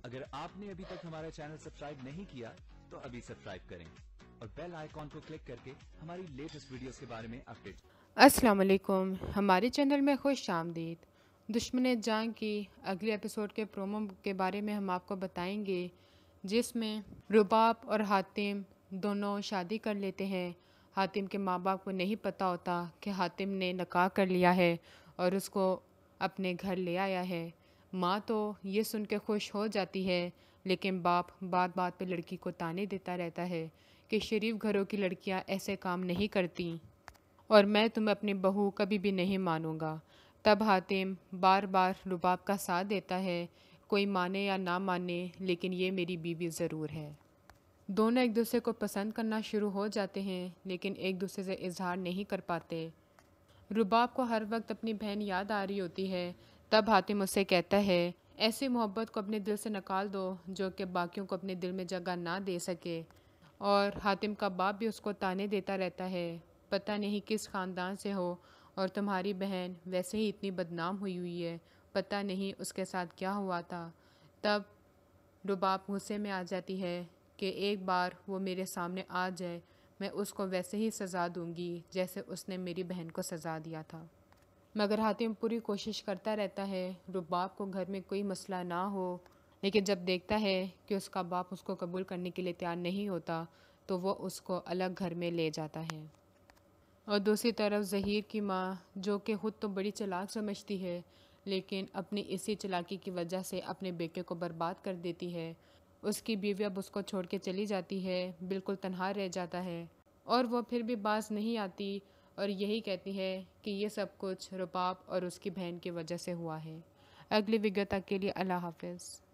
اگر آپ نے ابھی تک ہمارا چینل سبسکرائب نہیں کیا تو ابھی سبسکرائب کریں اور بیل آئیکن کو کلک کر کے ہماری لیٹسٹ ویڈیوز کے بارے میں اپڈیٹ۔ السلام علیکم، ہمارے چینل میں خوش آمدید۔ دشمن جنگ کی اگلے ایپیسوڈ کے پرومو کے بارے میں ہم آپ کو بتائیں گے، جس میں رباب اور حاتم دونوں شادی کر لیتے ہیں۔ حاتم کے ماں باپ کو نہیں پتہ ہوتا کہ حاتم نے نکاح کر لیا ہے اور اس کو اپنے گھر لے آیا ہے۔ ماں تو یہ سن کے خوش ہو جاتی ہے، لیکن باپ بات بات پہ لڑکی کو تانے دیتا رہتا ہے کہ شریف گھروں کی لڑکیاں ایسے کام نہیں کرتیں اور میں تمہیں اپنی بہو کبھی بھی نہیں مانوں گا۔ تب حاتم بار بار رباب کا ساتھ دیتا ہے، کوئی مانے یا نہ مانے لیکن یہ میری بیوی ضرور ہے۔ دونوں ایک دوسرے کو پسند کرنا شروع ہو جاتے ہیں، لیکن ایک دوسرے سے اظہار نہیں کر پاتے۔ رباب کو ہر وقت اپنی بہن یاد آ رہی ہوتی ہے، تب حاتم اسے کہتا ہے ایسی محبت کو اپنے دل سے نکال دو جو کہ باقیوں کو اپنے دل میں جگہ نہ دے سکے۔ اور حاتم کا باپ بھی اس کو تانے دیتا رہتا ہے، پتہ نہیں کس خاندان سے ہو اور تمہاری بہن ویسے ہی اتنی بدنام ہوئی ہے، پتہ نہیں اس کے ساتھ کیا ہوا تھا۔ تب رباب غصے میں آ جاتی ہے کہ ایک بار وہ میرے سامنے آ جائے، میں اس کو ویسے ہی سزا دوں گی جیسے اس نے میری بہن کو سزا دیا تھا۔ مگر حاتم پوری کوشش کرتا رہتا ہے رباب کو گھر میں کوئی مسئلہ نہ ہو، لیکن جب دیکھتا ہے کہ اس کا باپ اس کو قبول کرنے کے لیے تیار نہیں ہوتا تو وہ اس کو الگ گھر میں لے جاتا ہے۔ اور دوسری طرف ظہیر کی ماں، جو کہ خود تو بڑی چالاک سمجھتی ہے لیکن اپنی اسی چالاکی کی وجہ سے اپنے بیٹے کو برباد کر دیتی ہے، اس کی بیوی اب اس کو چھوڑ کے چلی جاتی ہے، بالکل تنہا رہ جاتا ہے اور وہ پھر بھی باز نہیں آتی اور یہی کہتی ہے کہ یہ سب کچھ رباب اور اس کی بہن کی وجہ سے ہوا ہے۔ اگلی ویڈیو تک کے لیے اللہ حافظ۔